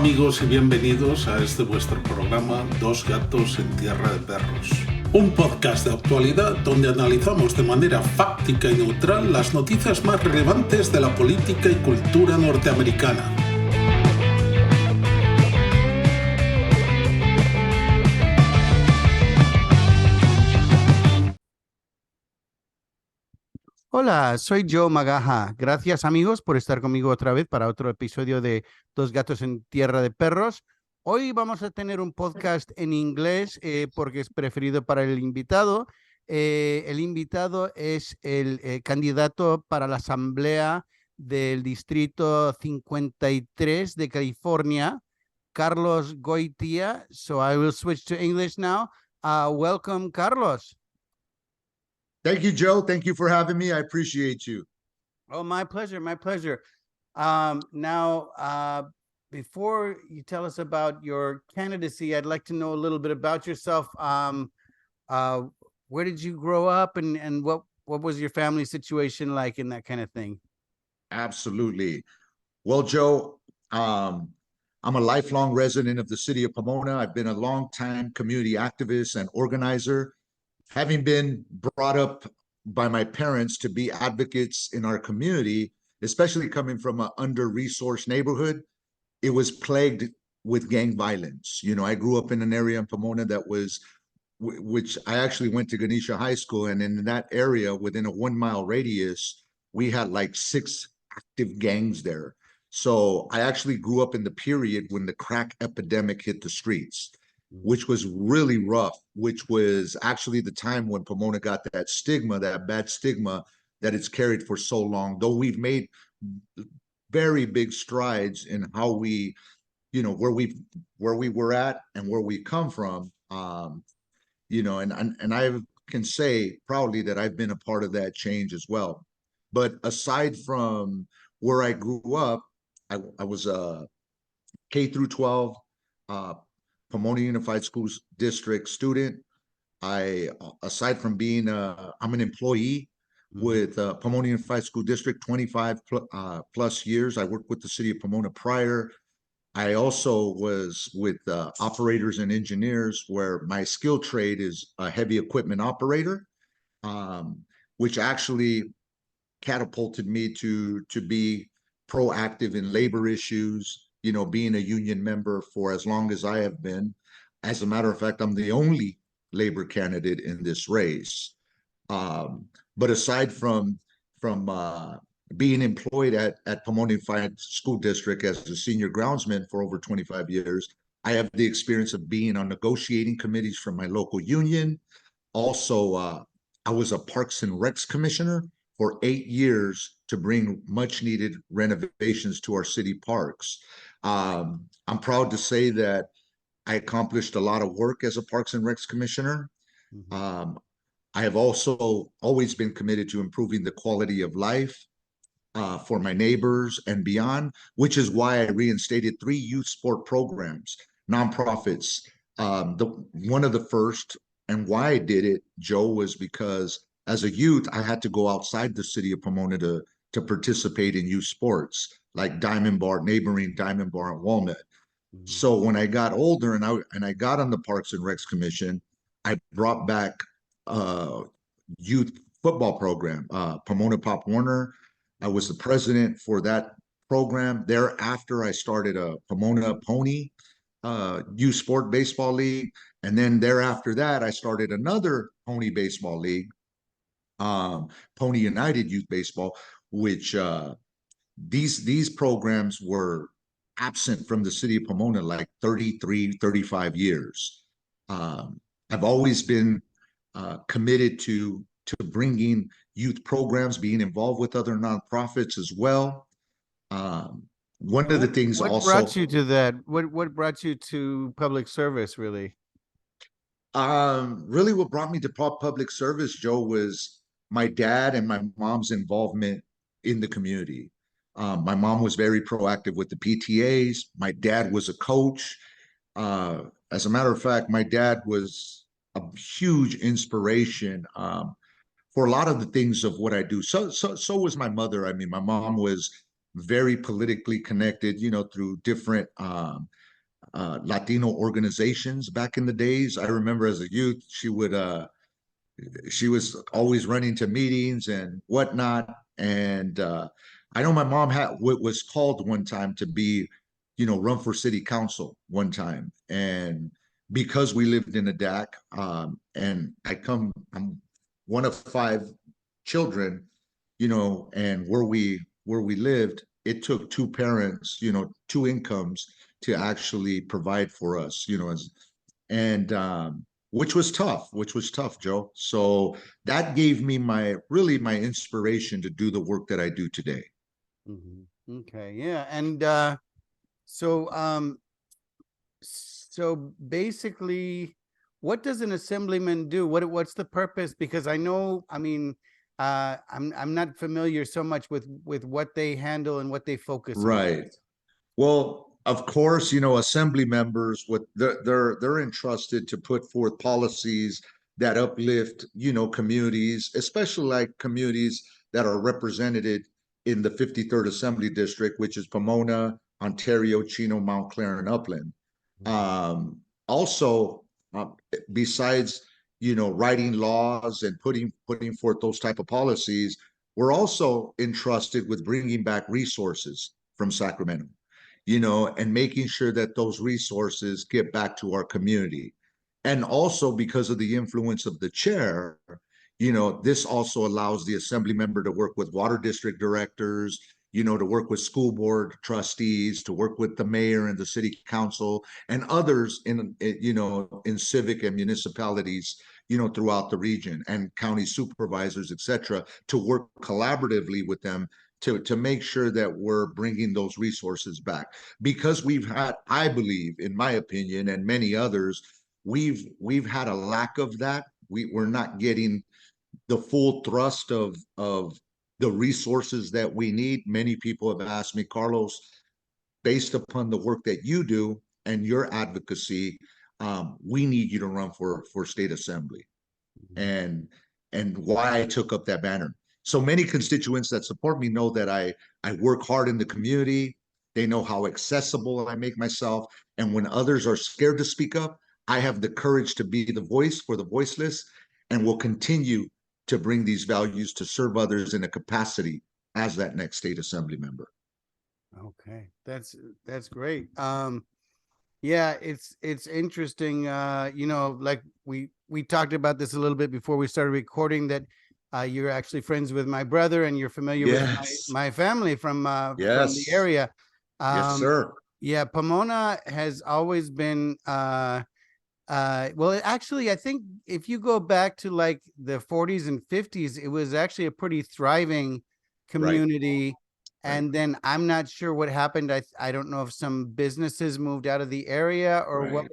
amigos y bienvenidos a este vuestro programa Dos gatos en tierra de perros. Un podcast de actualidad donde analizamos de manera fáctica y neutral las noticias más relevantes de la política y cultura norteamericana. Hola, soy Joe Magaja. Gracias amigos por estar conmigo otra vez para otro episodio de Dos gatos en tierra de perros. Hoy vamos a tener un podcast en inglés porque es preferido para el invitado. El invitado es el candidato para la asamblea del distrito 53 de California, Carlos Goytía. So I will switch to English now. Welcome, Carlos. Thank you, Joe. Thank you for having me. I appreciate you. Oh, my pleasure. My pleasure. Before you tell us about your candidacy, I'd like to know a little bit about yourself. Where did you grow up and what was your family situation like and that kind of thing? Absolutely. Well, Joe, I'm a lifelong resident of the city of Pomona. I've been a long-time community activist and organizer. Having been brought up by my parents to be advocates in our community, especially coming from an under-resourced neighborhood, it was plagued with gang violence. You know, I grew up in an area in Pomona that was, which I actually went to Ganesha High School, and in that area, within a 1 mile radius, we had like 6 active gangs there. So I actually grew up in the period when the crack epidemic hit the streets, which was really rough, which was actually the time when Pomona got that stigma, that bad stigma that it's carried for so long. Though we've made very big strides in how we, you know, where we were at and where we come from, you know, and I can say proudly that I've been a part of that change as well. But aside from where I grew up, I was a K through 12 Pomona Unified Schools District student. Aside from being I'm an employee with Pomona Unified School District, 25 plus years. I worked with the city of Pomona prior. I also was with operators and engineers, where my skill trade is a heavy equipment operator, which actually catapulted me to be proactive in labor issues, you know, being a union member for as long as I have been. As a matter of fact, I'm the only labor candidate in this race. But aside from being employed at Pomona Unified School District as a senior groundsman for over 25 years, I have the experience of being on negotiating committees for my local union. Also, I was a Parks and Recs commissioner for 8 years to bring much needed renovations to our city parks. I'm proud to say that I accomplished a lot of work as a Parks and Recs commissioner. I have also always been committed to improving the quality of life for my neighbors and beyond, which is why I reinstated 3 youth sport programs, nonprofits. One of the first, and why I did it, Joe, was because as a youth, I had to go outside the city of Pomona to participate in youth sports, like Diamond Bar, neighboring Diamond Bar and Walnut. So when I got older and I got on the Parks and Recs Commission, I brought back youth football program, Pomona Pop Warner. I was the president for that program. Thereafter, I started a Pomona Pony youth sport baseball league. And then thereafter that, I started another pony baseball league, Pony United Youth Baseball, which these programs were absent from the city of Pomona like 33, 35 years. I've always been committed to bringing youth programs, being involved with other nonprofits as well. One of the things what also brought you to that? What brought you to public service, really? Really what brought me to public service, Joe, was my dad and my mom's involvement in the community. My mom was very proactive with the PTAs. My dad was a coach. As a matter of fact, my dad was a huge inspiration for a lot of the things of what I do. So was my mother. I mean, my mom was very politically connected, through different Latino organizations back in the days. I remember as a youth, she was always running to meetings and whatnot. And I know my mom was called one time to be, run for city council one time. And because we lived in a DAC, and I'm one of 5 children, and where we lived, it took 2 parents, 2 incomes to actually provide for us, and which was tough, Joe. So that gave me my inspiration to do the work that I do today. Mm-hmm. Okay, yeah, and so basically, what does an assemblyman do? What's the purpose? Because I know, I mean, I'm not familiar so much with what they handle and what they focus on. Right. Well, of course, assembly members, what they're entrusted to put forth policies that uplift, communities, especially like communities that are represented in the 53rd Assembly District, which is Pomona, Ontario, Chino, Mount Clair, and Upland. Also, besides, writing laws and putting forth those type of policies, we're also entrusted with bringing back resources from Sacramento, and making sure that those resources get back to our community. And also because of the influence of the chair, this also allows the assembly member to work with water district directors, to work with school board trustees, to work with the mayor and the city council and others in civic and municipalities, throughout the region, and county supervisors, etc., to work collaboratively with them to make sure that we're bringing those resources back. Because we've had, I believe, in my opinion, and many others, we've had a lack of that. We're not getting the full thrust of the resources that we need. Many people have asked me, Carlos, based upon the work that you do and your advocacy, we need you to run for state assembly. And why I took up that banner. So many constituents that support me know that I work hard in the community. They know how accessible I make myself. And when others are scared to speak up, I have the courage to be the voice for the voiceless, and will continue to bring these values to serve others in a capacity as that next state assembly member. Okay, that's great. Yeah, it's interesting. Like we talked about this a little bit before we started recording, that you're actually friends with my brother and you're familiar with my family from the area. Yes, sir. Yeah, Pomona has always been well, actually, I think if you go back to like the 40s and 50s, it was actually a pretty thriving community. Right. And then I'm not sure what happened. I don't know if some businesses moved out of the area or what.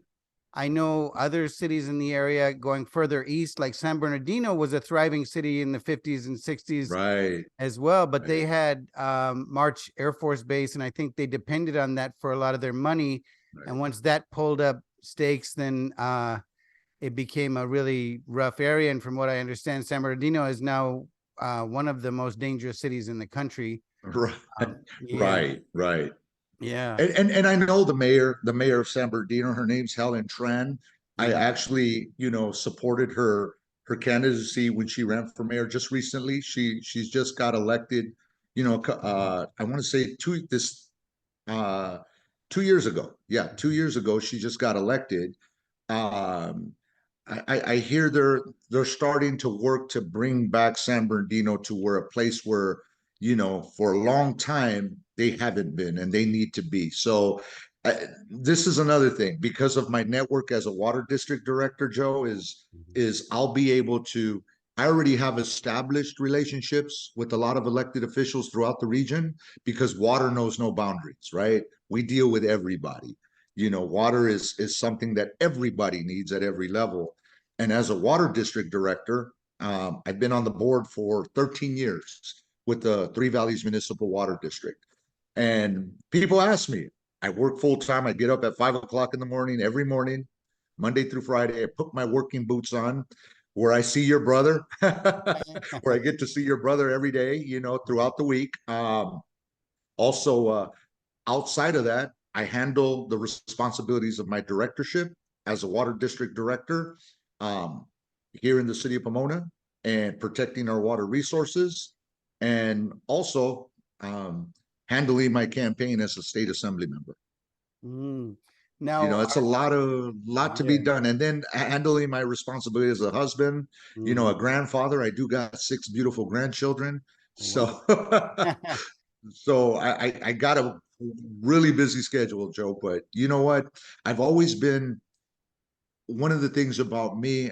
I know other cities in the area going further east, like San Bernardino was a thriving city in the 50s and 60s as well. But they had March Air Force Base, and I think they depended on that for a lot of their money. And once that pulled up stakes, then it became a really rough area. And from what I understand, San Bernardino is now one of the most dangerous cities in the country. Right. Yeah. And I know the mayor of San Bernardino, her name's Helen Tran. I actually, supported her candidacy when she ran for mayor just recently. She's just got elected, I want to say 2 years ago. Yeah, 2 years ago, she just got elected. I hear they're starting to work to bring back San Bernardino to where a place where, for a long time they haven't been, and they need to be. So this is another thing, because of my network as a water district director, Joe, is I'll be able to, I already have established relationships with a lot of elected officials throughout the region, because water knows no boundaries, right? We deal with everybody. Water is something that everybody needs at every level. And as a water district director, I've been on the board for 13 years with the Three Valleys Municipal Water District. And people ask me, I work full time. I get up at 5 o'clock in the morning, every morning, Monday through Friday. I put my working boots on, where I see your brother, where I get to see your brother every day, throughout the week. Also, outside of that, I handle the responsibilities of my directorship as a water district director here in the city of Pomona and protecting our water resources, and also handling my campaign as a state assembly member. Now, It's a lot to be done. And then handling my responsibility as a husband, a grandfather. I do got 6 beautiful grandchildren. So, so I got a really busy schedule, Joe. But you know what? I've always been, one of the things about me,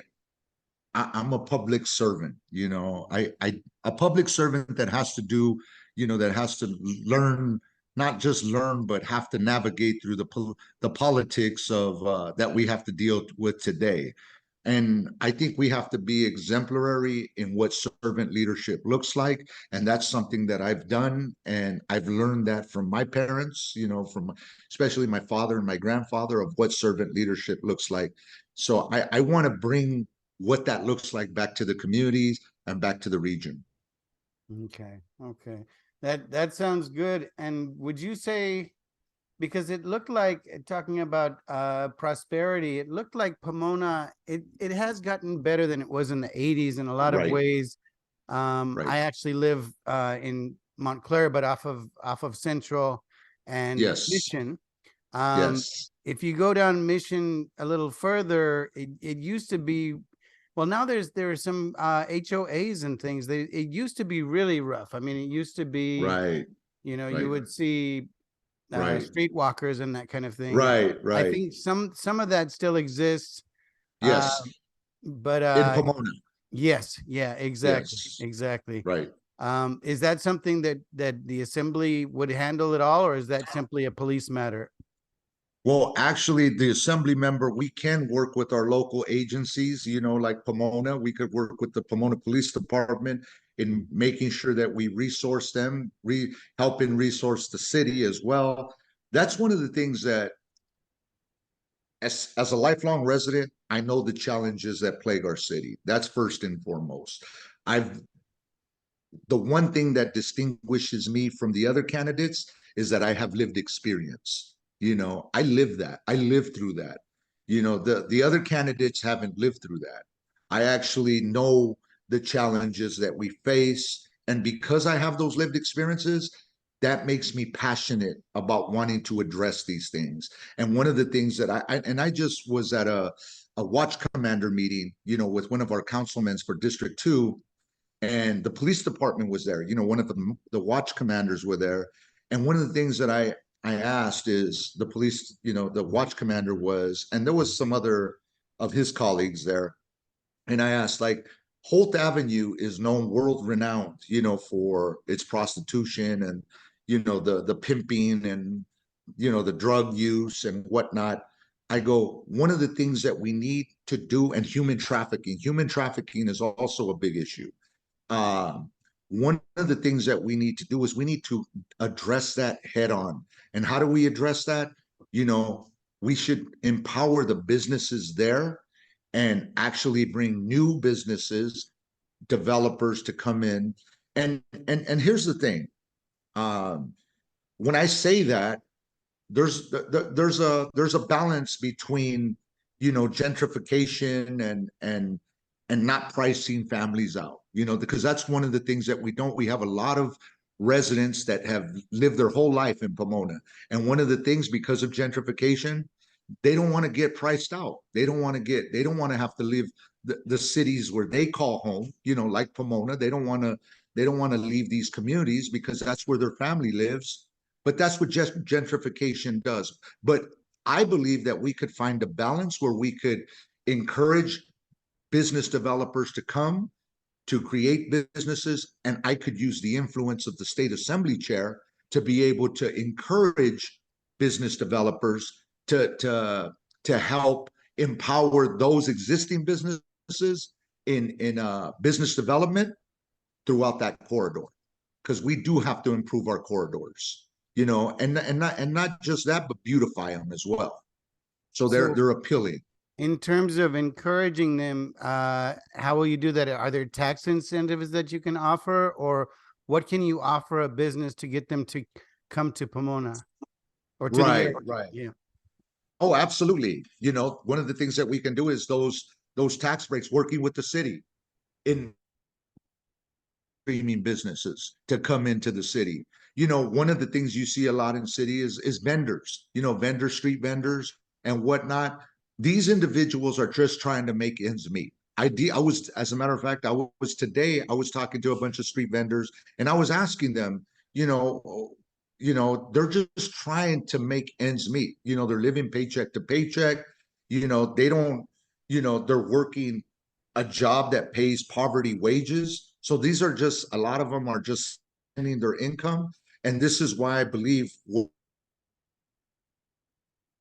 I'm a public servant. A public servant that has to do, that has to learn, not just learn, but have to navigate through the politics of that we have to deal with today. And I think we have to be exemplary in what servant leadership looks like. And that's something that I've done. And I've learned that from my parents, from especially my father and my grandfather, of what servant leadership looks like. So I want to bring what that looks like back to the communities and back to the region. Okay. That sounds good. And would you say, because it looked like, talking about prosperity, it looked like Pomona, it has gotten better than it was in the 80s in a lot of ways. I actually live in Montclair, but off of Central and Mission. If you go down Mission a little further, it used to be, well, now there are some HOAs and things. It used to be really rough. I mean, it used to be, you would see streetwalkers and that kind of thing. Right. I think some of that still exists. Yes. But in Pomona. Yes. Yeah, exactly. Right. Is that something that the assembly would handle at all, or is that simply a police matter? Well, actually, the assembly member, we can work with our local agencies, like Pomona. We could work with the Pomona Police Department in making sure that we resource them, helping resource the city as well. That's one of the things that, as a lifelong resident, I know the challenges that plague our city. That's first and foremost. The one thing that distinguishes me from the other candidates is that I have lived experience. I live that. I lived through that. The other candidates haven't lived through that. I actually know the challenges that we face. And because I have those lived experiences, that makes me passionate about wanting to address these things. And one of the things that I just was at a watch commander meeting, with one of our councilmen for District 2, and the police department was there. One of the watch commanders were there. And one of the things that I asked is the police, the watch commander was, and there was some other of his colleagues there. And I asked, like, Holt Avenue is known world renowned, for its prostitution and, the pimping and, the drug use and whatnot. I go, one of the things that we need to do, and human trafficking is also a big issue. One of the things that we need to do is we need to address that head on. And how do we address that? We should empower the businesses there and actually bring new businesses, developers to come in. And here's the thing. When I say that, there's a balance between, gentrification and not pricing families out, because that's one of the things that we have a lot of residents that have lived their whole life in Pomona. And one of the things, because of gentrification, they don't want to get priced out. They don't want to have to leave the cities where they call home, like Pomona. They don't want to leave these communities because that's where their family lives. But that's what gentrification does. But I believe that we could find a balance where we could encourage business developers to come to create businesses, and I could use the influence of the state assembly chair to be able to encourage business developers to help empower those existing businesses in business development throughout that corridor, because we do have to improve our corridors, and not just that, but beautify them as well, so they're appealing. In terms of encouraging them, how will you do that? Are there tax incentives that you can offer, or what can you offer a business to get them come to Pomona or to the Right, area. right. Yeah. Oh, absolutely. You know, one of the things that we can do is those tax breaks, working with the city in streaming businesses to come into the city. You know, one of the things you see a lot in city is vendors, you know, street vendors and whatnot. These individuals are just trying to make ends meet. I was, as a matter of fact, I was talking to a bunch of street vendors and I was asking them, they're just trying to make ends meet. You know, they're living paycheck to paycheck. You know, they don't, they're working a job that pays poverty wages. So these are just, a lot of them are just spending their income. And this is why I believe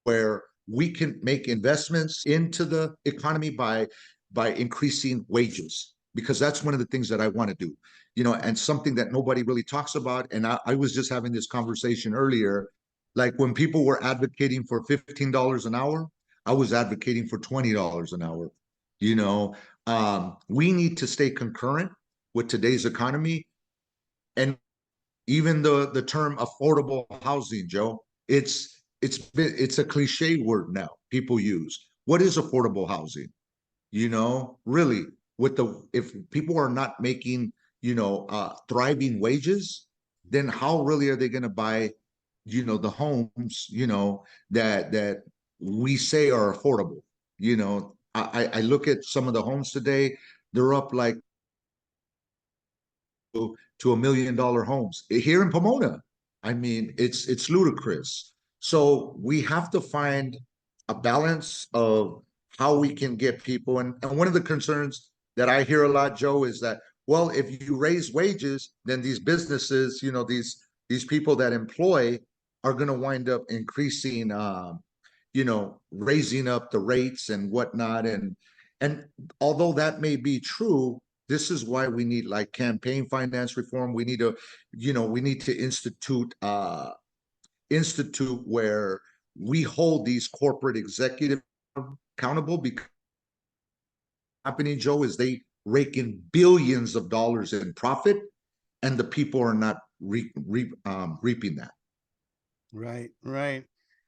where we can make investments into the economy by increasing wages, because that's one of the things that I want to do, and something that nobody really talks about. And I was just having this conversation earlier, like when people were advocating for $15 an hour, I was advocating for $20 an hour. We need to stay concurrent with today's economy. And even the term affordable housing, Joe, it's a cliche word now people use. What is affordable housing? Really, if people are not making thriving wages, then how really are they going to buy the homes that we say are affordable? I look at some of the homes today, they're up like to $1 million homes here in Pomona. I mean, it's ludicrous. So we have to find a balance of how we can get people. And one of the concerns that I hear a lot, Joe, is that, well, if you raise wages, then these businesses, these people that employ are going to wind up increasing, raising up the rates and whatnot. And although that may be true, this is why we need like campaign finance reform. We need to institute where we hold these corporate executives accountable, because happening, Joe, is they rake in billions of dollars in profit, and the people are not reaping that. Right, right.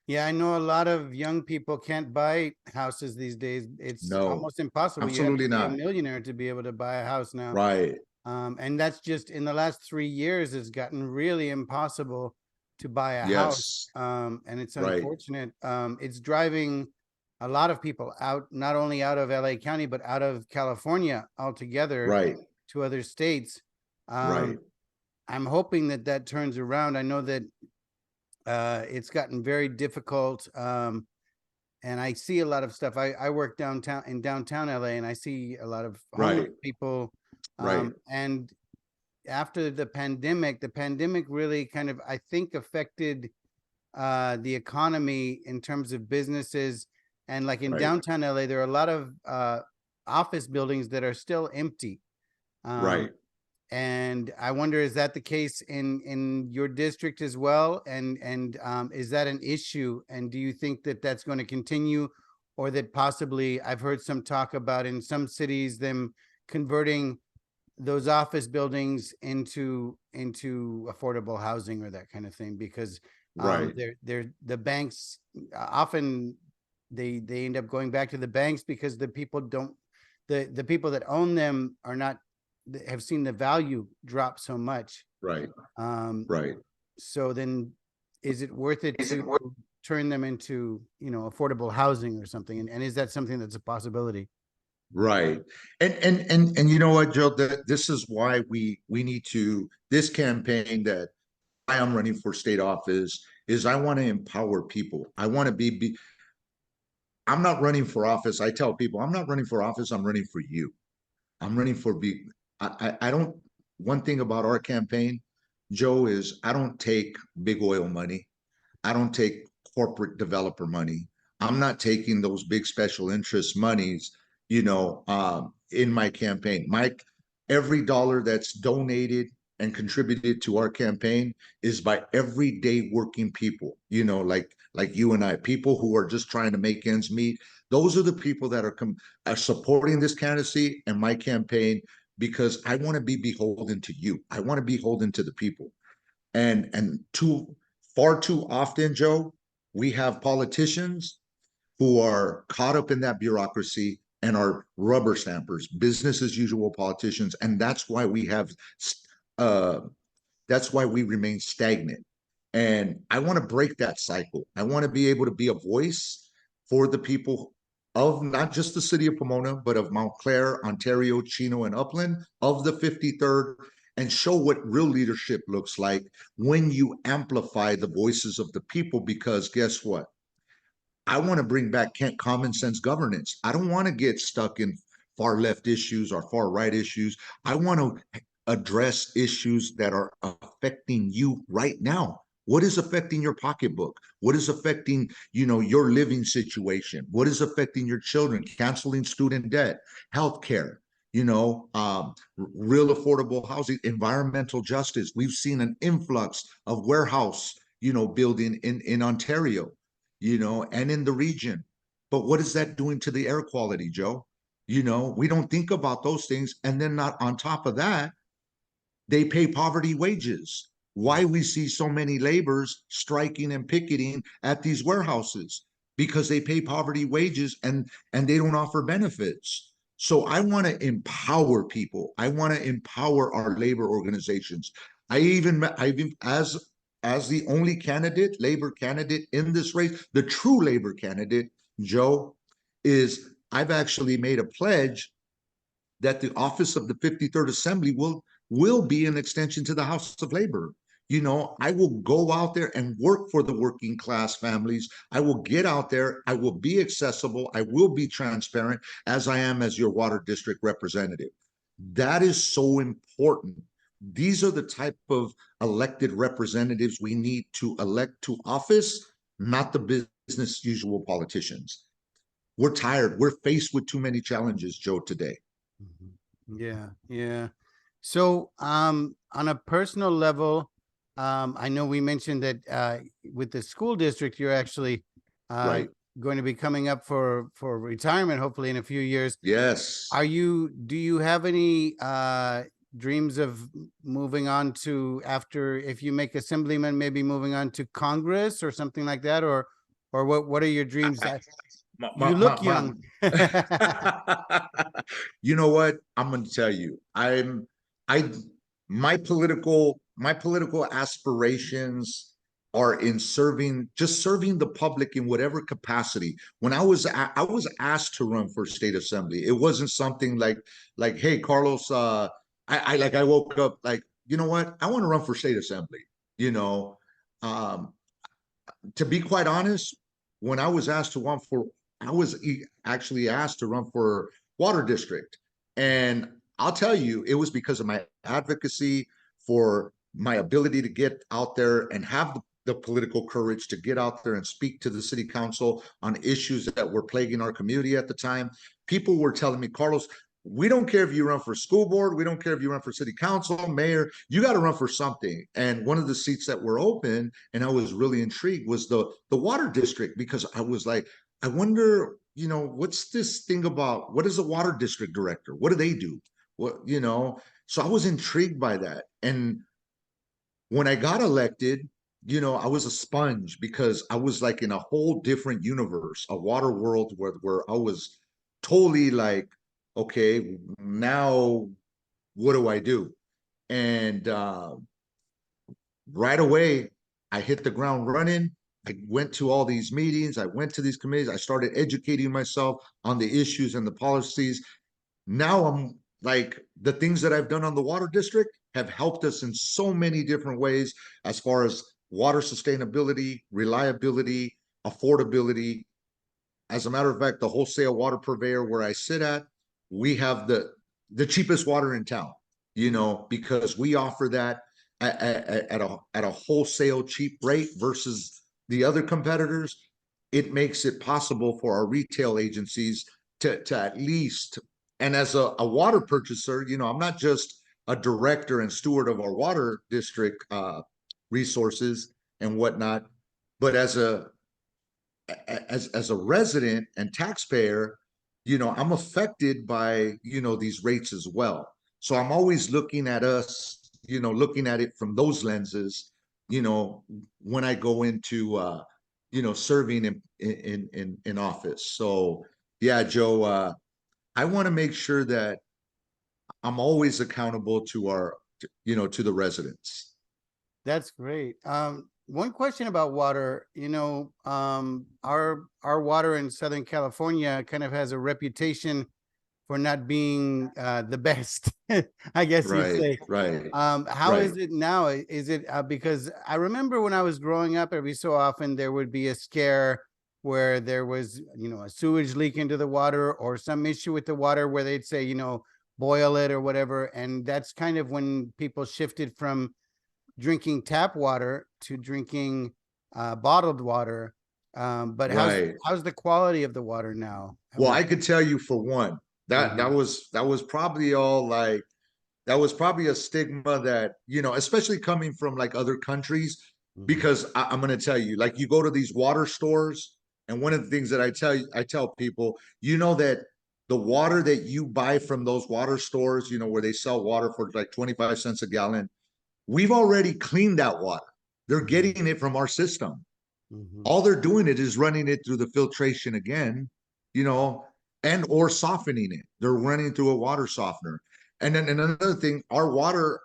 Yeah, I know a lot of young people can't buy houses these days. It's almost impossible. Absolutely you have to not. be a millionaire to be able to buy a house now. Right. And that's just in the last 3 years, it's gotten really impossible to buy a Yes. house. And it's Right. unfortunate. It's driving a lot of people out, not only out of LA County, but out of California altogether, Right. to other states. Right. I'm hoping that turns around. I know that it's gotten very difficult. And I see a lot of stuff. I work in downtown LA, and I see a lot of homeless people. Right. And after the pandemic really kind of, I think, affected the economy in terms of businesses. And like in downtown LA, there are a lot of office buildings that are still empty. Right. And I wonder, is that the case in your district as well? And is that an issue? And do you think that that's going to continue, or that possibly, I've heard some talk about in some cities them converting those office buildings into affordable housing or that kind of thing, because they're the banks often they end up going back to the banks because the people that own them are not, have seen the value drop so much. Right. So then is it worth it to turn them into, affordable housing or something? And is that something that's a possibility? Right. And you know what, Joe, this is why we need to, this campaign that I am running for state office is I want to empower people. I want to be I'm not running for office. I tell people, I'm not running for office. I'm running for you. I'm running for I don't, one thing about our campaign, Joe, is I don't take big oil money. I don't take corporate developer money. I'm not taking those big special interest monies, in my campaign. Every dollar that's donated and contributed to our campaign is by everyday working people, like you and I, people who are just trying to make ends meet. Those are the people that are supporting this candidacy and my campaign, because I want to be beholden to you. I want to be beholden to the people. And to far too often, Joe, we have politicians who are caught up in that bureaucracy and are rubber stampers, business as usual politicians, and that's why we have that's why we remain stagnant. And I want to break that cycle. I want to be able to be a voice for the people of not just the city of Pomona, but of Montclair, Ontario, Chino, and Upland, of the 53rd, and show what real leadership looks like when you amplify the voices of the people. Because guess what? I want to bring back common sense governance. I don't want to get stuck in far left issues or far right issues. I want to address issues that are affecting you right now. What is affecting your pocketbook? What is affecting, your living situation? What is affecting your children? Canceling student debt, healthcare, real affordable housing, environmental justice. We've seen an influx of warehouse, building in Ontario, and in the region. But what is that doing to the air quality, Joe? We don't think about those things. And then not on top of that, they pay poverty wages. Why we see so many laborers striking and picketing at these warehouses? Because they pay poverty wages and they don't offer benefits. So I want to empower people. I want to empower our labor organizations. I even as the only candidate, labor candidate in this race, the true labor candidate, Joe, is I've actually made a pledge that the office of the 53rd Assembly will be an extension to the House of Labor. I will go out there and work for the working class families. I will get out there. I will be accessible. I will be transparent as I am as your water district representative. That is so important. These are the type of elected representatives we need to elect to office, not the business usual politicians. We're tired. We're faced with too many challenges, Joe, today. Yeah. So on a personal level, I know we mentioned that with the school district, you're actually Right. going to be coming up for retirement, hopefully in a few years. Yes. Do you have any dreams of moving on to, after, if you make assemblyman, maybe moving on to Congress or something like that? Or what are your dreams? You look young. You know what? I'm going to tell you, my political aspirations are in serving the public in whatever capacity. When I was asked to run for state assembly, it wasn't something like, hey, Carlos, I woke up like, you know what? I want to run for state assembly. To be quite honest, when I was asked to run for, I was actually asked to run for water district. And I'll tell you, it was because of my advocacy, for my ability to get out there and have the political courage to get out there and speak to the city council on issues that were plaguing our community at the time. People were telling me, Carlos, we don't care if you run for school board, we don't care if you run for city council, mayor, you got to run for something. And one of the seats that were open, and I was really intrigued, was the water district, because I was like, I wonder, what's this thing about, what is a water district director? What do they do? So I was intrigued by that. And when I got elected, I was a sponge, because I was like in a whole different universe, a water world where I was totally like, okay, now what do I do? And right away, I hit the ground running. I went to all these meetings. I went to these committees. I started educating myself on the issues and the policies. Now I'm like, the things that I've done on the water district have helped us in so many different ways, as far as water sustainability, reliability, affordability. As a matter of fact, the wholesale water purveyor where I sit at, we have the cheapest water in town, because we offer that at a wholesale cheap rate versus the other competitors. It makes it possible for our retail agencies to at least, and as a water purchaser, I'm not just a director and steward of our water district resources and whatnot, but as a resident and taxpayer, I'm affected by, these rates as well. So I'm always looking at us, looking at it from those lenses. when I go into, serving in office. So yeah, Joe, I want to make sure that I'm always accountable to the residents. That's great. One question about water, our water in Southern California kind of has a reputation for not being the best, I guess you'd say. Right. How Right. is it now? Is it because I remember when I was growing up, every so often there would be a scare where there was, a sewage leak into the water or some issue with the water where they'd say, boil it or whatever. And that's kind of when people shifted from drinking tap water to drinking bottled water. But Right. how's the quality of the water now? Well, I could tell you for one, that was probably all like, that was probably a stigma that, especially coming from like other countries, because I'm going to tell you, like, you go to these water stores, and one of the things that I tell people, that the water that you buy from those water stores, where they sell water for like 25 cents a gallon, we've already cleaned that water. They're getting it from our system. All they're doing it is running it through the filtration again, and or softening it. They're running through a water softener. And then another thing, our water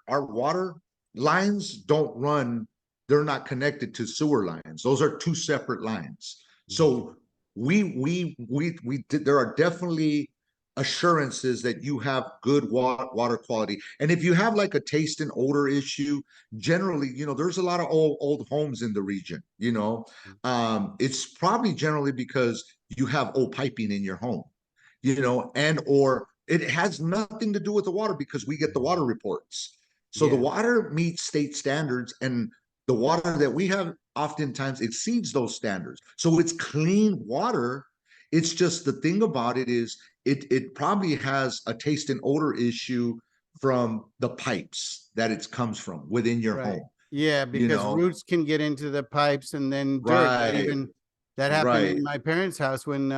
lines don't run, they're not connected to sewer lines. Those are two separate lines. So there are definitely assurances that you have good water quality. And if you have like a taste and odor issue, generally, there's a lot of old homes in the region, it's probably generally because you have old piping in your home, and or it has nothing to do with the water, because we get the water reports. So the water meets state standards, and the water that we have oftentimes exceeds those standards. So it's clean water. It's just, the thing about it is it probably has a taste and odor issue from the pipes that it comes from within your home. Yeah, because roots can get into the pipes, and then dirt. That happened in my parents' house when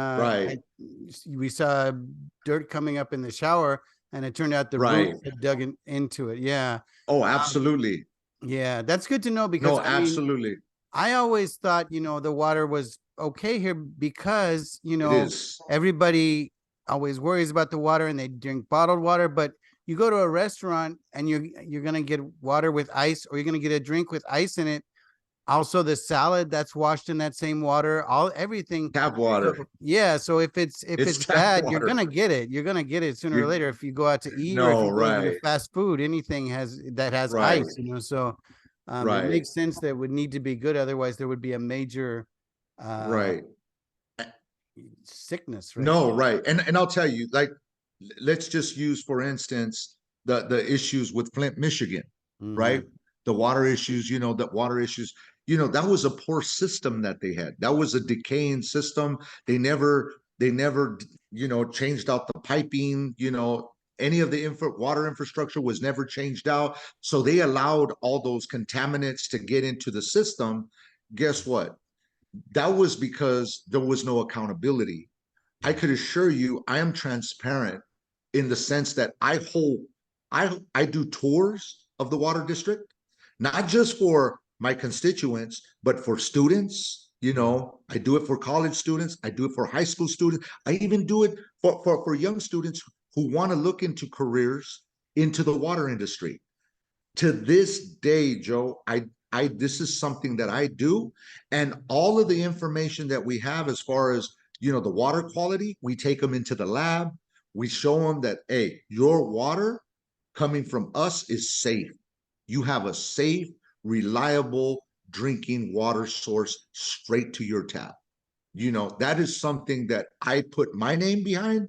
we saw dirt coming up in the shower, and it turned out the roots had dug into it. Yeah. Oh, absolutely. Yeah, that's good to know, because absolutely. I always thought, the water was okay here because, It is. everybody always worries about the water and they drink bottled water, but you go to a restaurant and you're going to get water with ice, or you're going to get a drink with ice in it. Also the salad that's washed in that same water, everything. Tap water. So, yeah. So if it's bad, water. you're going to get it. You're going to get it sooner or later. If you go out to eat, or if you go to fast food, anything has ice, so it makes sense that it would need to be good. Otherwise there would be a major sickness. And I'll tell you, like, let's just use, for instance, the issues with Flint, Michigan, right? The water issues, that was a poor system that they had. That was a decaying system. They never changed out the piping, any of the water infrastructure was never changed out. So they allowed all those contaminants to get into the system. Guess what? That was because there was no accountability. I could assure you, I am transparent in the sense that I do tours of the water district, not just for my constituents, but for students. I do it for college students. I do it for high school students. I even do it for young students who want to look into careers into the water industry. To this day, Joe, this is something that I do, and all of the information that we have as far as, the water quality, we take them into the lab. We show them that, hey, your water coming from us is safe. You have a safe, reliable drinking water source straight to your tap. That is something that I put my name behind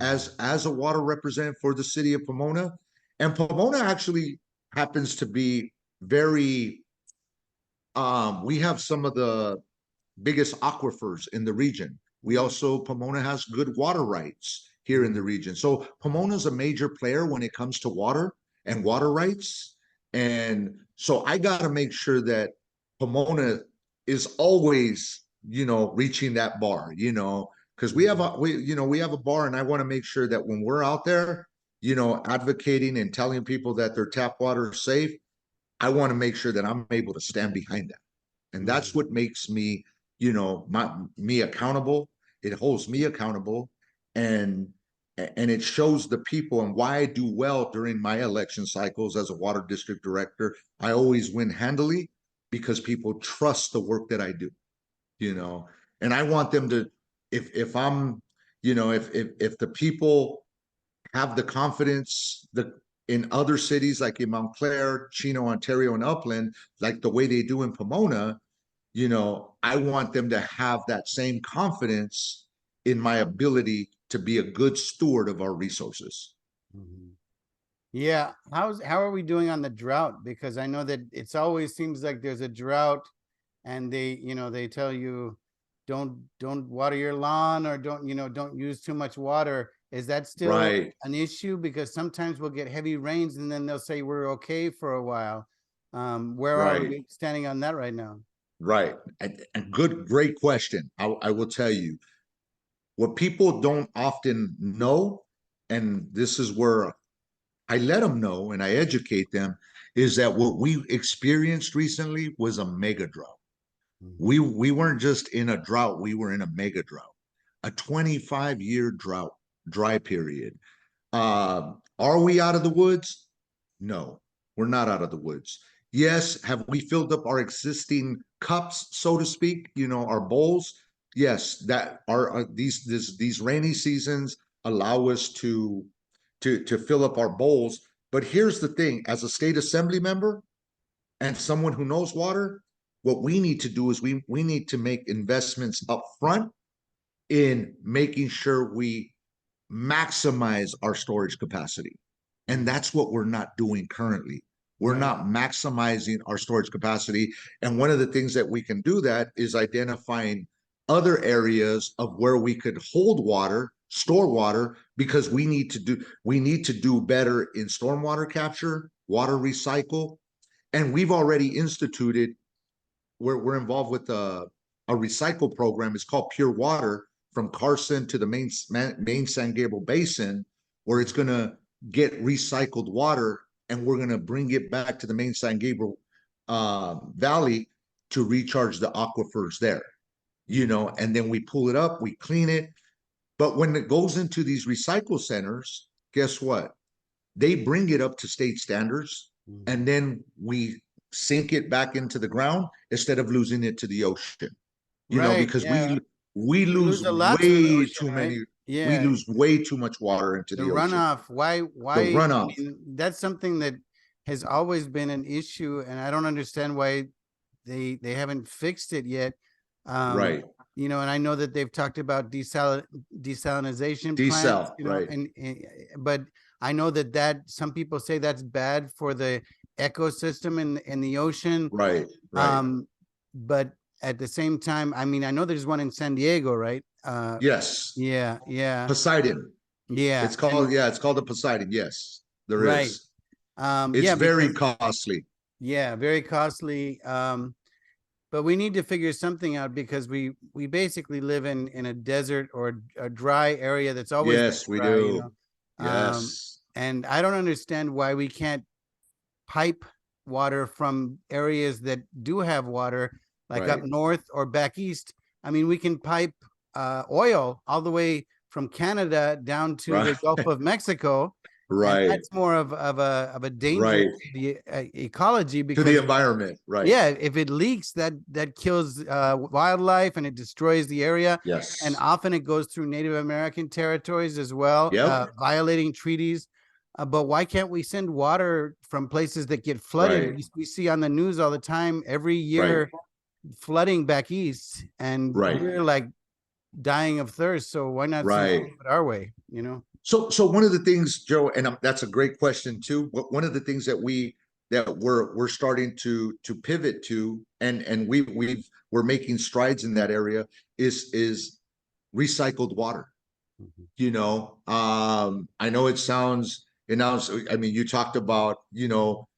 as a water representative for the city of Pomona. And Pomona actually happens to be very, we have some of the biggest aquifers in the region. Pomona has good water rights here in the region. So Pomona is a major player when it comes to water and water rights. And so I got to make sure that Pomona is always, reaching that bar, because we have a bar, and I want to make sure that when we're out there, advocating and telling people that their tap water is safe, I want to make sure that I'm able to stand behind that. And that's what makes me, you know, me accountable. It holds me accountable, and it shows the people, and why I do well during my election cycles as a water district director. I always win handily because people trust the work that I do, you know. And I want them to, if I'm, you know, if the people have the confidence in other cities like in Montclair, Chino, Ontario, and Upland, like the way they do in Pomona, you know, I want them to have that same confidence in my ability to be a good steward of our resources. Yeah, how are we doing on the drought? Because I know that it's always seems like there's a drought, and they tell you don't water your lawn, or don't use too much water. Is that still Right. an issue? Because sometimes we'll get heavy rains and then they'll say we're okay for a while. Where are Right. we standing on that right now? Right. And great question. I will tell you what people don't often know, and this is where I let them know and I educate them, is that what we experienced recently was a mega drought. We weren't just in a drought, we were in a mega drought, a 25-year drought, dry period. Are we out of the woods? No, we're not out of the woods. Yes, have we filled up our existing cups, so to speak, you know, our bowls? Yes, that are these rainy seasons allow us to fill up our bowls. But here's the thing, as a state assembly member and someone who knows water, what we need to do is we need to make investments up front in making sure we maximize our storage capacity. And that's what we're not doing currently. We're not maximizing our storage capacity. And one of the things that we can do that is identifying other areas of where we could hold water, store water, because we need to do better in stormwater capture, water recycle. And we've already instituted, we're involved with a recycle program. It's called Pure Water, from Carson to the main San Gabriel Basin, where it's going to get recycled water, and we're going to bring it back to the main San Gabriel Valley to recharge the aquifers there, you know, and then we pull it up, we clean it. But when it goes into these recycle centers, guess what? They bring it up to state standards, and then we sink it back into the ground instead of losing it to the ocean, you know, because we lose a lot to the way ocean, too right? many. Yeah, We lose way too much water into the the ocean. runoff. Why? The runoff. I mean, that's something that has always been an issue, and I don't understand why they haven't fixed it yet. Right. You know, and I know that they've talked about desalinization Desal, plants, you know, right. and but I know that some people say that's bad for the ecosystem in the ocean. Right. Right. But at the same time, I mean, I know there's one in San Diego, right? Yes. Yeah. Poseidon. Yeah. It's called, it's called the Poseidon. Yes, there Right. is. It's very costly. Yeah, very costly. But we need to figure something out, because we basically live in a desert or a dry area that's always Yes, been we dry, do. you know? Yes. And I don't understand why we can't pipe water from areas that do have water, like up Right. north or back east. I mean, we can pipe oil all the way from Canada down to the Right. Gulf of Mexico. And Right. that's more of a danger Right. to the ecology, To because the environment. Right. yeah, if it leaks, that kills wildlife, and it destroys the area. Yes. And often it goes through Native American territories as well, Yep. violating treaties. But why can't we send water from places that get flooded? Right. We see on the news all the time, every year, flooding back east, and Right. we're like dying of thirst. So why not send it our way, you know? So one of the things, Joe, and that's a great question too. One of the things that we're starting to pivot to, and we're making strides in that area, is recycled water. You know, I know it sounds, I mean, you talked about, you know,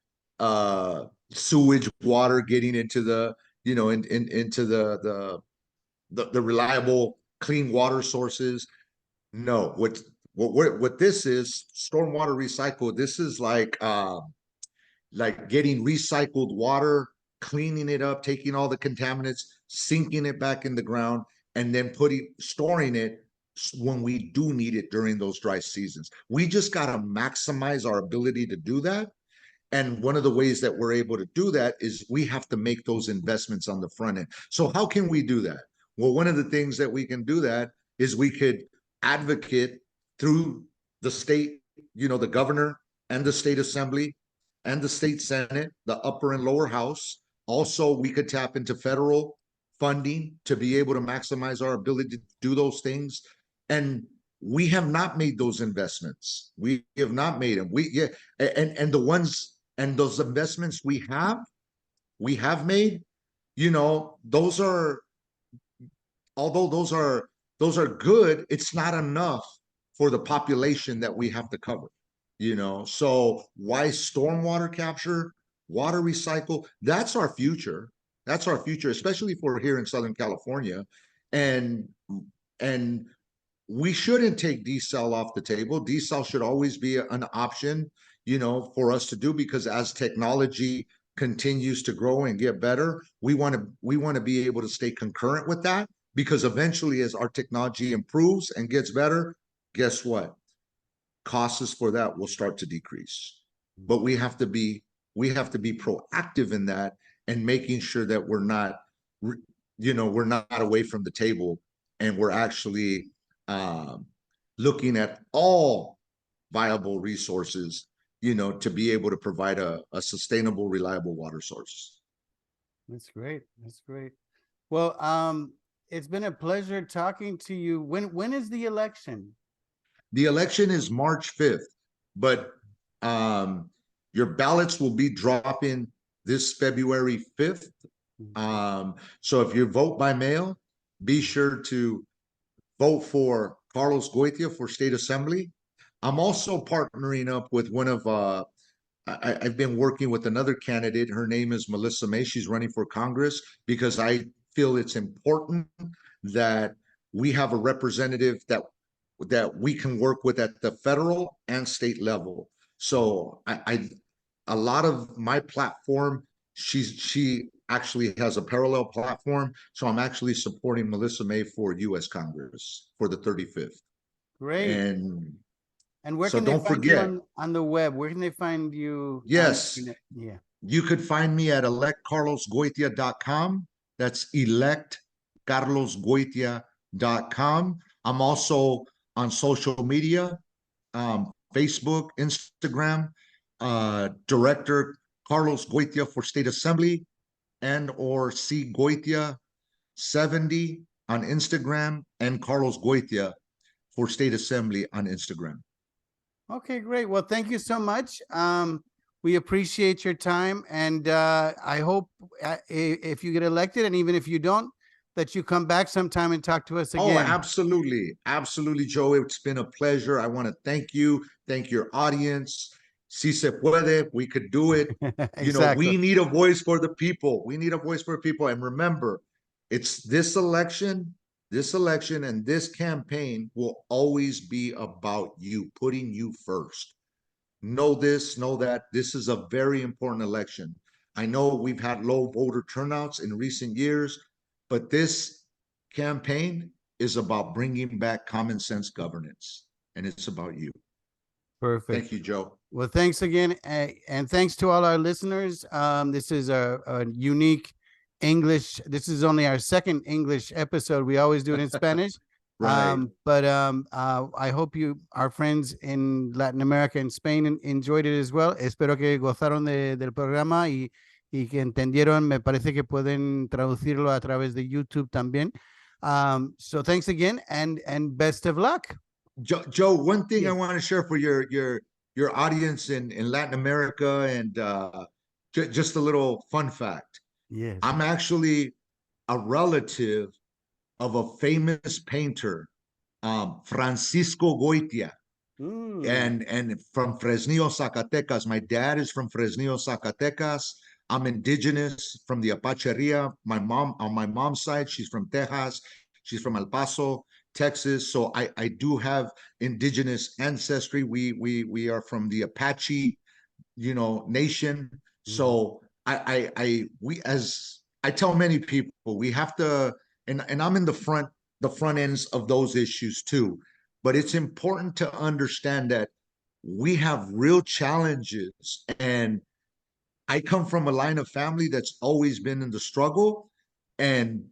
sewage water getting into the, you know, into the reliable clean water sources. No, what this is, stormwater recycle. This is like like getting recycled water, cleaning it up, taking all the contaminants, sinking it back in the ground, and then storing it when we do need it during those dry seasons. We just got to maximize our ability to do that. And one of the ways that we're able to do that is we have to make those investments on the front end. So how can we do that? Well, one of the things that we can do that is we could advocate through the state, the governor and the state assembly and the state senate, the upper and lower house. Also, we could tap into federal funding to be able to maximize our ability to do those things. And we have not made those investments. We have not made them. And the ones and those investments we have made, those are, although those are good, it's not enough for the population that we have to cover. So why stormwater capture, water recycle? That's our future. That's our future, especially for here in Southern California. And we shouldn't take desal off the table. Desal should always be an option, for us to do, because as technology continues to grow and get better, we want to be able to stay concurrent with that, because eventually as our technology improves and gets better, guess what? Costs for that will start to decrease. But we have to be proactive in that and making sure that we're not away from the table, and we're actually looking at all viable resources, to be able to provide a sustainable, reliable water source. That's great. That's great. Well, it's been a pleasure talking to you. When is the election? The election is March 5th, but your ballots will be dropping this February 5th. So if you vote by mail, be sure to vote for Carlos Goytía for State Assembly. I'm also partnering up with one of I've been working with another candidate. Her name is Melissa May. She's running for Congress, because I feel it's important that we have a representative that we can work with at the federal and state level. So a lot of my platform, she actually has a parallel platform. So I'm actually supporting Melissa May for U.S. Congress for the 35th. Great. And where can they find you on the web? Where can they find you? Yes. Yeah. You could find me at electcarlosgoytia.com. That's electcarlosgoytia.com. I'm also on social media, Facebook, Instagram, Director Carlos Goytía for State Assembly, and or C Goytía 70 on Instagram, and Carlos Goytía for State Assembly on Instagram. Okay, great. Well, thank you so much. We appreciate your time, and I hope if you get elected, and even if you don't, that you come back sometime and talk to us again. Oh, absolutely. Absolutely, Joe. It's been a pleasure. I want to thank you. Thank your audience. Si se puede, we could do it. Exactly. We need a voice for the people. We need a voice for people. And remember, it's this election, and this campaign will always be about you, putting you first. Know this, know that. This is a very important election. I know we've had low voter turnouts in recent years, but this campaign is about bringing back common sense governance, and it's about you. Perfect. Thank you, Joe. Well, thanks again. And thanks to all our listeners. This is a unique English. This is only our second English episode. We always do it in Spanish. Right. But I hope our friends in Latin America and Spain enjoyed it as well. Espero que gozaron del programa y que entendieron. Me parece que pueden traducirlo a través de YouTube también. So thanks again, and best of luck. Joe, one thing Yes. I want to share for your audience in Latin America, and just a little fun fact. Yes. I'm actually a relative of a famous painter, Francisco Goytía, and from Fresnillo, Zacatecas. My dad is from Fresnillo, Zacatecas. I'm indigenous from the Apacheria. My mom, on my mom's side, she's from Texas. She's from El Paso, Texas. So I do have indigenous ancestry. We are from the Apache, nation. So I tell many people, we have to, and I'm in the front ends of those issues too. But it's important to understand that we have real challenges, and I come from a line of family that's always been in the struggle, and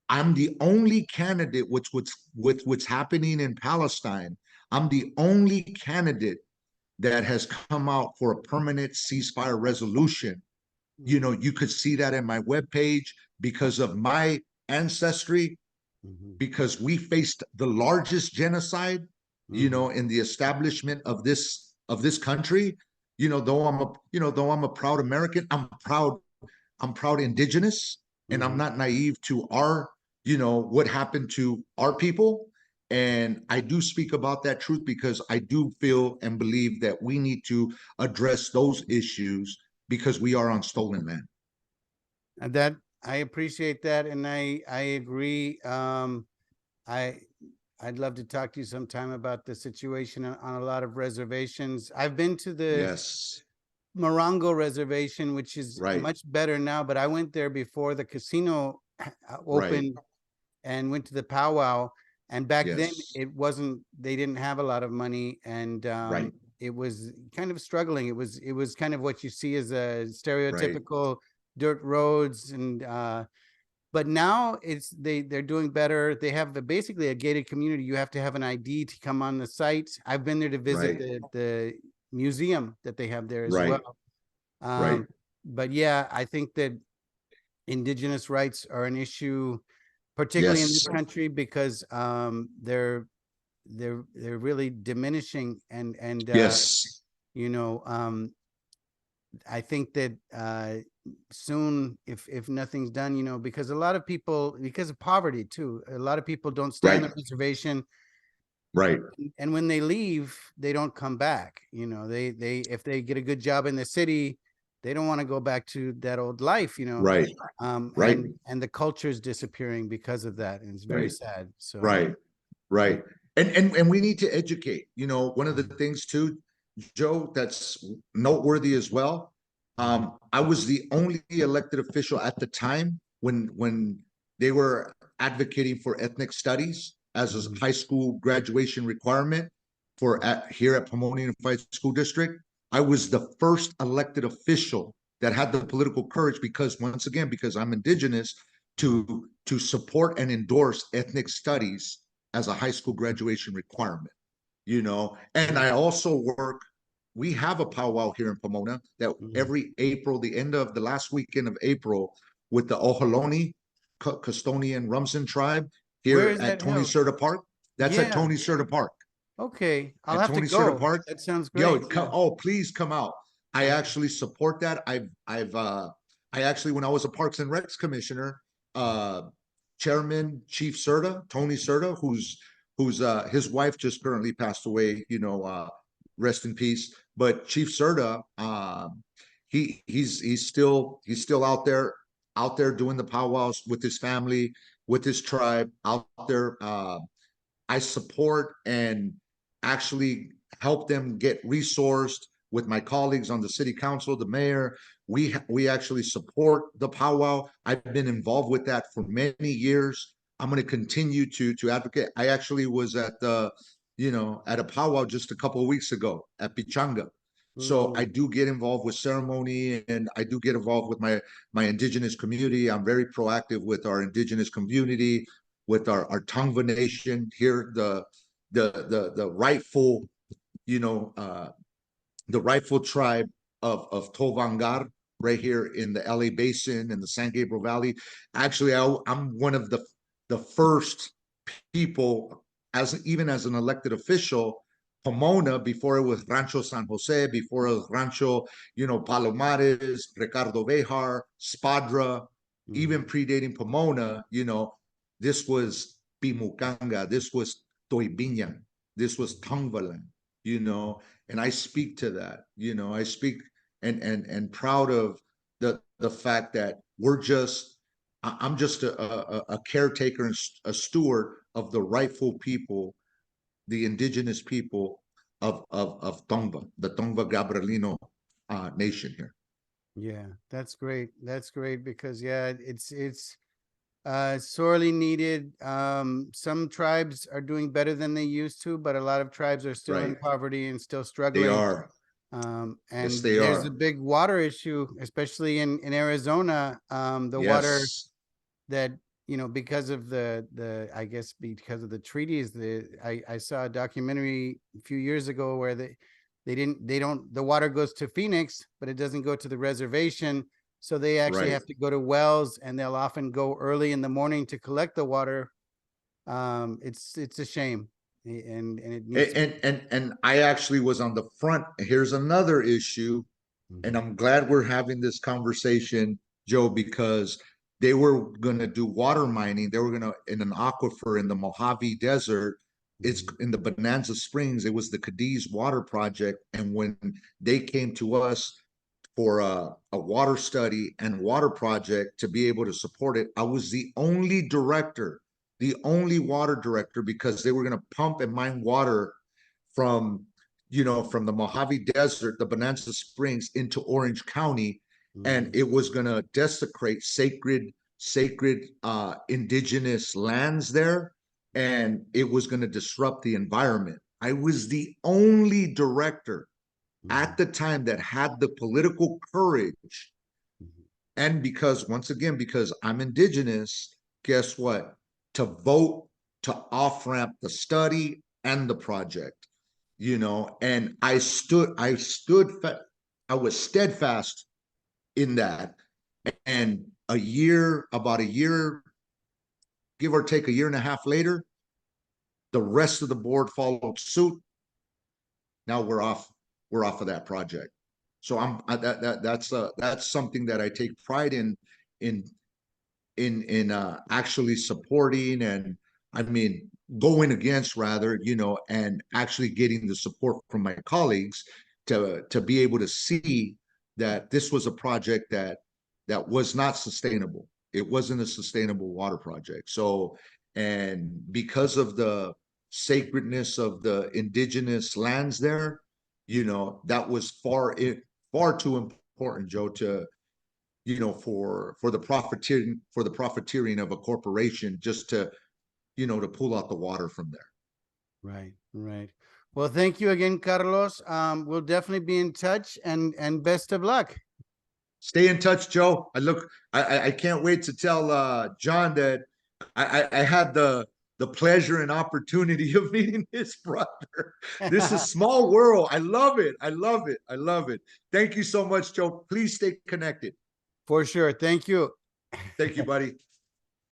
I'm the only candidate with what's happening in Palestine. I'm the only candidate that has come out for a permanent ceasefire resolution. You could see that in my webpage because of my ancestry, because we faced the largest genocide, in the establishment of this country. Though I'm a proud American, I'm proud indigenous, and I'm not naive to what happened to our people. And I do speak about that truth because I do feel and believe that we need to address those issues because we are on stolen land. And that I appreciate that, and I agree. I'd love to talk to you sometime about the situation on a lot of reservations. I've been to the Yes. Morongo reservation, which is Right. much better now, but I went there before the casino opened and went to the powwow. And back then Yes. they didn't have a lot of money, and Right. it was kind of struggling. It was kind of what you see as a stereotypical dirt roads, and but now they're doing better. They have basically a gated community. You have to have an ID to come on the site. I've been there to visit the museum that they have there as well. But yeah, I think that indigenous rights are an issue, particularly in this country, because they're really diminishing, and Yes. I think that soon, if nothing's done, because a lot of people, because of poverty too, a lot of people don't stay on the reservation, and when they leave, they don't come back. They if they get a good job in the city, they don't want to go back to that old life. And the culture is disappearing because of that, and it's very sad. So Right. And we need to educate. One of the things too, Joe, that's noteworthy as well. I was the only elected official at the time when they were advocating for ethnic studies as a high school graduation requirement here at Pomona Unified School District. I was the first elected official that had the political courage, because once again, because I'm indigenous, to support and endorse ethnic studies as a high school graduation requirement. And I also we have a powwow here in Pomona that every April, the end of the last weekend of April, with the Ohlone, Custonian Rumsen tribe here at Tony Serta Park. That's at Tony Serta Park. Okay, I'll have to go. Serta Park. That sounds great. Please come out. I actually support that. I actually, when I was a Parks and Recs commissioner, Chairman Chief Serta, Tony Serta, who's his wife just currently passed away, rest in peace. But Chief Serta, he's still out there doing the powwows with his family, with his tribe out there. I support and actually help them get resourced with my colleagues on the city council, the mayor. We actually support the powwow. I've been involved with that for many years. I'm going to continue to advocate. I actually was at at a powwow just a couple of weeks ago at Pichanga. So I do get involved with ceremony, and I do get involved with my indigenous community. I'm very proactive with our indigenous community, with our Tongva Nation here, the rightful, the rightful tribe of Tovangar right here in the LA Basin and the San Gabriel Valley. Actually, I'm one of the first people, even as an elected official, Pomona, before it was Rancho San Jose, before it was Rancho, Palomares, Ricardo Bejar, Spadra, even predating Pomona, this was Pimucanga, this was Toibinyan, this was Tongvalan, and I speak to that, I speak and proud of the fact that I'm just a caretaker and a steward of the rightful people, the indigenous people of Tongva, the Tongva Gabrielino nation here. Yeah, that's great. That's great because it's sorely needed. Some tribes are doing better than they used to, but a lot of tribes are still in Right. poverty and still They struggling. are. And Yes, they there's are. a big water issue, especially in Arizona. The water Yes. that, because of I guess because of the treaties, I saw a documentary a few years ago where the water goes to Phoenix, but it doesn't go to the reservation. So they actually Right. have to go to wells, and they'll often go early in the morning to collect the water. It's a shame. And it needs And I actually was on the front. Here's another issue, and I'm glad we're having this conversation, Joe, because they were going to do water mining. They were going to in an aquifer in the Mojave Desert. It's in the Bonanza Springs. It was the Cadiz Water Project, and when they came to us for a water study and water project to be able to support it, I was the only water director, because they were going to pump and mine water from from the Mojave Desert, the Bonanza Springs, into Orange County, and it was going to desecrate sacred indigenous lands there, and it was going to disrupt the environment. I was the only director at the time that had the political courage, and once again, because I'm indigenous, guess what? To vote to off-ramp the study and the project, and I was steadfast in that. And about a year, give or take a year and a half later, the rest of the board followed suit. Now we're off of that project. So that's something that I take pride in actually supporting, and I mean going against rather, and actually getting the support from my colleagues to be able to see that this was a project that was not sustainable. It wasn't a sustainable water project. So, and because of the sacredness of the indigenous lands there, that was far too important, Joe, to for the profiteering of a corporation just to to pull out the water from there. Right. Well, thank you again, Carlos. We'll definitely be in touch, and best of luck. Stay in touch, Joe. I can't wait to tell John that I had the pleasure and opportunity of meeting his brother. This is small world. I love it. I love it. I love it. Thank you so much, Joe. Please stay connected. For sure. Thank you. Thank you, buddy.